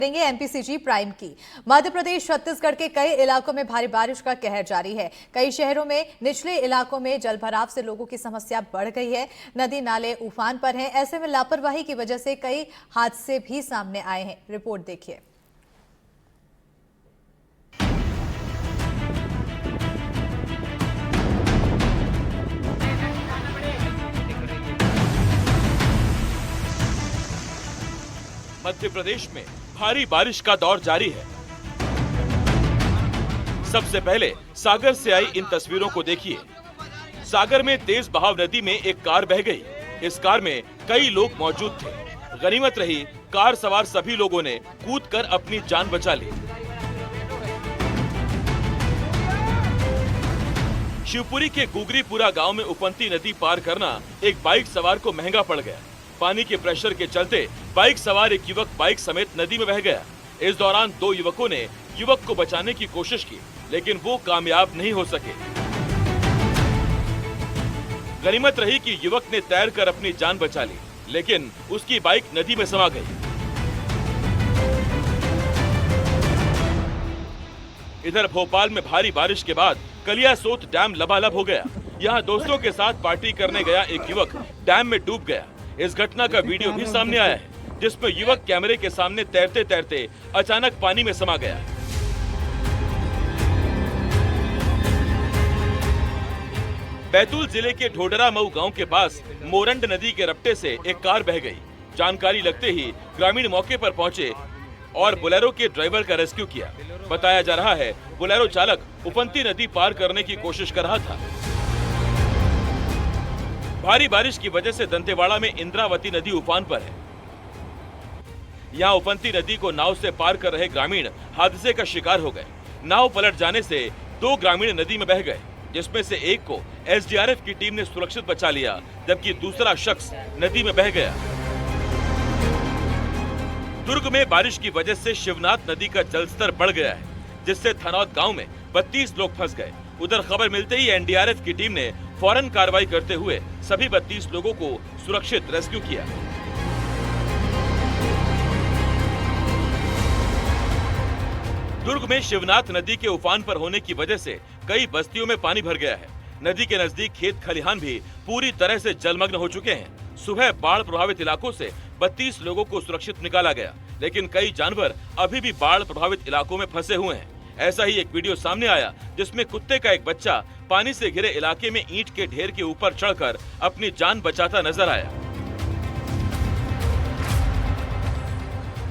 देंगे MPCG prime की। मध्य प्रदेश छत्तीसगढ़ के कई इलाकों में भारी बारिश का कहर जारी है। कई शहरों में निचले इलाकों में जलभराव से लोगों की समस्या बढ़ गई है। नदी नाले उफान पर हैं। ऐसे में लापरवाही की वजह से कई हादसे भी सामने आए हैं। रिपोर्ट देखिए। मध्य प्रदेश में भारी बारिश का दौर जारी है। सबसे पहले सागर से आई इन तस्वीरों को देखिए। सागर में तेज बहाव नदी में एक कार बह गई। इस कार में कई लोग मौजूद थे। गनीमत रही कार सवार सभी लोगों ने कूदकर अपनी जान बचा ली। शिवपुरी के गुगरीपुरा गांव में उफनती नदी पार करना एक बाइक सवार को महंगा पड़ गया। पानी के प्रेशर के चलते बाइक सवार एक युवक बाइक समेत नदी में बह गया। इस दौरान दो युवकों ने युवक को बचाने की कोशिश की, लेकिन वो कामयाब नहीं हो सके। गनीमत रही कि युवक ने तैरकर अपनी जान बचा ली, लेकिन उसकी बाइक नदी में समा गई। इधर भोपाल में भारी बारिश के बाद कलियासोत डैम लबालब हो गया। यहाँ दोस्तों के साथ पार्टी करने गया एक युवक डैम में डूब गया। इस घटना का वीडियो भी सामने आया है, जिसमें युवक कैमरे के सामने तैरते तैरते अचानक पानी में समा गया। बैतूल जिले के ढोडरा मऊ गांव के पास मोरंड नदी के रपटे से एक कार बह गई। जानकारी लगते ही ग्रामीण मौके पर पहुंचे और बोलेरो के ड्राइवर का रेस्क्यू किया। बताया जा रहा है बोलेरो चालक उफनती नदी पार करने की कोशिश कर रहा था। भारी बारिश की वजह से दंतेवाड़ा में इंद्रावती नदी उफान पर है। यहाँ उफनती नदी को नाव से पार कर रहे ग्रामीण हादसे का शिकार हो गए। नाव पलट जाने से दो ग्रामीण नदी में बह गए, जिसमें से एक को एसडीआरएफ की टीम ने सुरक्षित बचा लिया, जबकि दूसरा शख्स नदी में बह गया। दुर्ग में बारिश की वजह से शिवनाथ नदी का जलस्तर बढ़ गया है, जिससे थनौत गांव में 32 लोग फंस गए। उधर खबर मिलते ही एनडीआरएफ की टीम ने फौरन कार्रवाई करते हुए सभी 32 लोगों को सुरक्षित रेस्क्यू किया। दुर्ग में शिवनाथ नदी के उफान पर होने की वजह से कई बस्तियों में पानी भर गया है। नदी के नजदीक खेत खलिहान भी पूरी तरह से जलमग्न हो चुके हैं। सुबह बाढ़ प्रभावित इलाकों से 32 लोगों को सुरक्षित निकाला गया, लेकिन कई जानवर अभी भी बाढ़ प्रभावित इलाकों में फंसे हुए हैं। ऐसा ही एक वीडियो सामने आया, जिसमें कुत्ते का एक बच्चा पानी से घिरे इलाके में ईंट के ढेर के ऊपर चढ़कर अपनी जान बचाता नजर आया।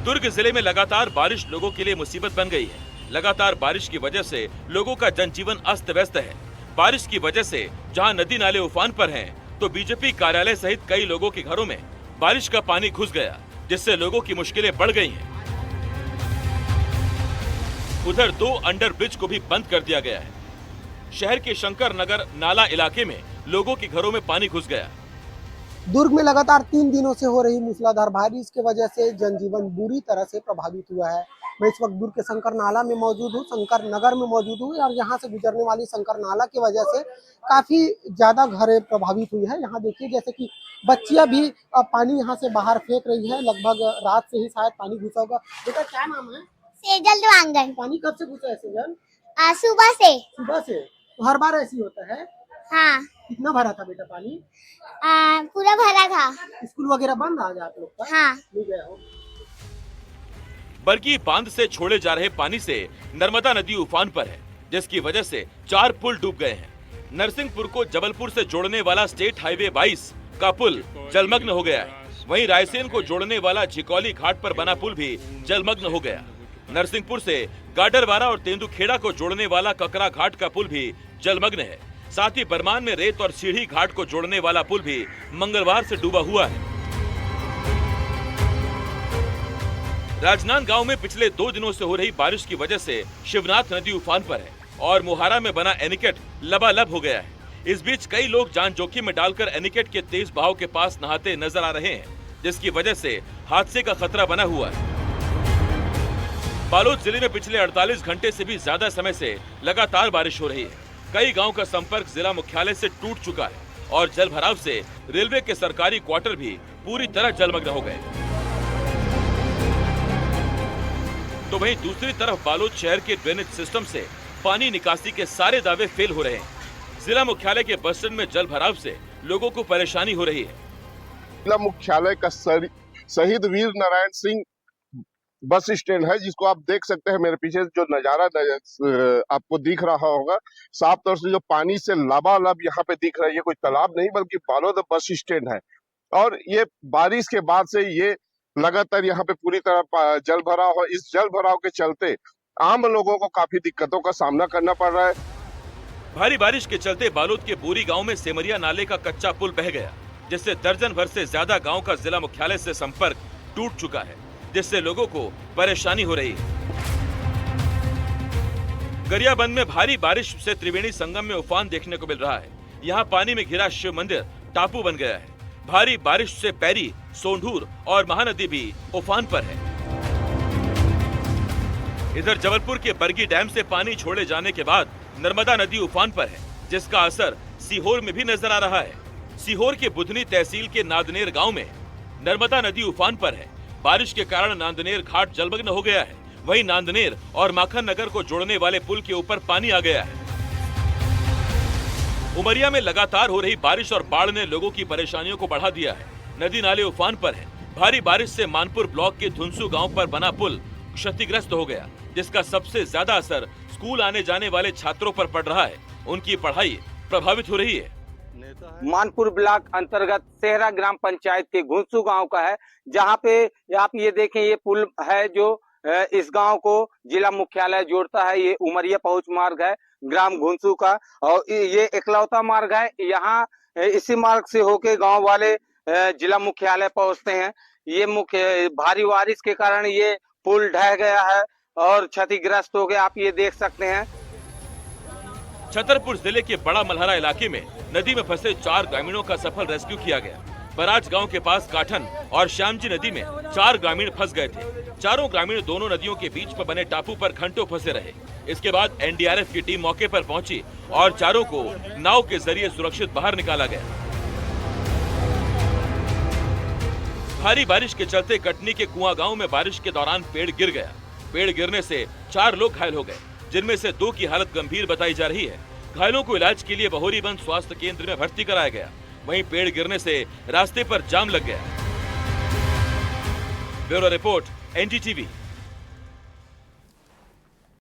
दुर्ग जिले में लगातार बारिश लोगों के लिए मुसीबत बन गई है। लगातार बारिश की वजह से लोगों का जनजीवन अस्त व्यस्त है। बारिश की वजह से जहां नदी नाले उफान पर हैं, तो बीजेपी कार्यालय सहित कई लोगों के घरों में बारिश का पानी घुस गया, जिससे लोगों की मुश्किलें बढ़ गई हैं। उधर 2 अंडर ब्रिज को भी बंद कर दिया गया है। शहर के शंकर नगर नाला इलाके में लोगों के घरों में पानी घुस गया। दुर्ग में लगातार 3 दिनों से हो रही मूसलाधार बारिश की वजह से जनजीवन बुरी तरह से प्रभावित हुआ है। मैं इस वक्त दुर्ग के शंकर नाला में मौजूद हूँ, शंकर नगर में मौजूद हूँ और यहाँ से गुजरने वाली शंकर नाला की वजह से काफी ज्यादा घरें प्रभावित हुई है। यहाँ देखिए जैसे कि बच्चियां भी पानी यहाँ से बाहर फेंक रही है। लगभग रात से ही शायद पानी घुसा होगा। बेटा क्या नाम है? सेजल द्वांगन। पानी कब से घुसा है सेजल? सुबह से। सुबह से? तो हर बार ऐसी होता है? हाँ। कितना भरा था बेटा पानी? पूरा भरा था। स्कूल वगैरह बंद आज आप लोग का? हाँ। नहीं गए हो? बरगी बांध से छोड़े जा रहे पानी से नर्मदा नदी उफान पर है, जिसकी वजह से 4 पुल डूब गए हैं। नरसिंहपुर को जबलपुर से जोड़ने वाला स्टेट हाईवे 22 का पुल जलमग्न हो गया है। वहीं रायसेन को जोड़ने वाला झिकौली घाट पर बना पुल भी जलमग्न हो गया। नरसिंहपुर से गाडरवारा और तेंदुखेड़ा को जोड़ने वाला ककरा घाट का पुल भी जलमग्न है। साथ ही बरमान में रेत और सीढ़ी घाट को जोड़ने वाला पुल भी मंगलवार से डूबा हुआ है। राजनांदगांव में पिछले 2 दिनों से हो रही बारिश की वजह से शिवनाथ नदी उफान पर है और मुहारा में बना एनीकट लबालब हो गया है। इस बीच कई लोग जान जोखिम में डालकर एनीकट के तेज बहाव के पास नहाते नजर आ रहे हैं, जिसकी वजह से हादसे का खतरा बना हुआ है। बालोद जिले में पिछले 48 घंटे से भी ज्यादा समय से लगातार बारिश हो रही है। कई गांव का संपर्क जिला मुख्यालय से टूट चुका है और जल भराव से रेलवे के सरकारी क्वार्टर भी पूरी तरह जलमग्न हो गए। तो वहीं दूसरी तरफ बालोद शहर के ड्रेनेज सिस्टम से पानी निकासी के सारे दावे फेल हो रहे हैं। जिला मुख्यालय के बस स्टैंड में जल भराव से लोगों को परेशानी हो रही है। जिला मुख्यालय का शहीद वीर नारायण सिंह बस स्टैंड है, जिसको आप देख सकते हैं। मेरे पीछे जो नजारा आपको दिख रहा होगा, साफ तौर से जो पानी से लबालब यहाँ पे दिख रहा है, ये कोई तालाब नहीं बल्कि बालोद बस स्टैंड है। और ये बारिश के बाद से ये लगातार यहाँ पे पूरी तरह जल भराव है। इस जल भराव के चलते आम लोगों को काफी दिक्कतों का सामना करना पड़ रहा है। भारी बारिश के चलते बालोद के बोरी गांव में सेमरिया नाले का कच्चा पुल बह गया, जिससे दर्जन भर से ज्यादा गांव का जिला मुख्यालय से संपर्क टूट चुका है, जिससे लोगों को परेशानी हो रही है। गरियाबंद में भारी बारिश से त्रिवेणी संगम में उफान देखने को मिल रहा है। यहाँ पानी में घिरा शिव मंदिर टापू बन गया है। भारी बारिश से पैरी, सोंढूर और महानदी भी उफान पर है। इधर जबलपुर के बरगी डैम से पानी छोड़े जाने के बाद नर्मदा नदी उफान पर है, जिसका असर सीहोर में भी नजर आ रहा है। सीहोर के बुधनी तहसील के नांदनेर गांव में नर्मदा नदी उफान पर है। बारिश के कारण नांदनेर घाट जलमग्न हो गया है। वहीं नांदनेर और माखन नगर को जोड़ने वाले पुल के ऊपर पानी आ गया है। उमरिया में लगातार हो रही बारिश और बाढ़ ने लोगों की परेशानियों को बढ़ा दिया है। नदी नाले उफान पर है। भारी बारिश से मानपुर ब्लॉक के धुंसू गांव पर बना पुल क्षतिग्रस्त हो गया, जिसका सबसे ज्यादा असर स्कूल आने जाने वाले छात्रों पर पड़ रहा है। उनकी पढ़ाई प्रभावित हो रही है। मानपुर ब्लॉक अंतर्गत सेहरा ग्राम पंचायत के घुंसू गांव का है, जहां पे आप ये देखें, ये पुल है जो इस गांव को जिला मुख्यालय जोड़ता है। ये उमरिया पहुंच मार्ग है ग्राम घुंसू का, और ये इकलौता मार्ग है। यहाँ इसी मार्ग से होके गांव वाले जिला मुख्यालय पहुंचते हैं। ये मुख्य भारी बारिश के कारण ये पुल ढह गया है और क्षतिग्रस्त हो गया, आप ये देख सकते हैं। छतरपुर जिले के बड़ा मल्हारा इलाके में नदी में फंसे 4 ग्रामीणों का सफल रेस्क्यू किया गया। बराज गांव के पास काठन और श्यामजी नदी में 4 ग्रामीण फंस गए थे। चारों ग्रामीण दोनों नदियों के बीच पर बने टापू पर घंटों फंसे रहे। इसके बाद एनडीआरएफ की टीम मौके पर पहुंची और चारों को नाव के जरिए सुरक्षित बाहर निकाला गया। भारी बारिश के चलते कटनी के कुआं गांव में बारिश के दौरान पेड़ गिर गया। पेड़ गिरने से 4 लोग घायल हो गए, जिनमें से 2 की हालत गंभीर बताई जा रही है। घायलों को इलाज के लिए बहोरीबंद स्वास्थ्य केंद्र में भर्ती कराया गया। वहीं पेड़ गिरने से रास्ते पर जाम लग गया। Bureau report, NDTV.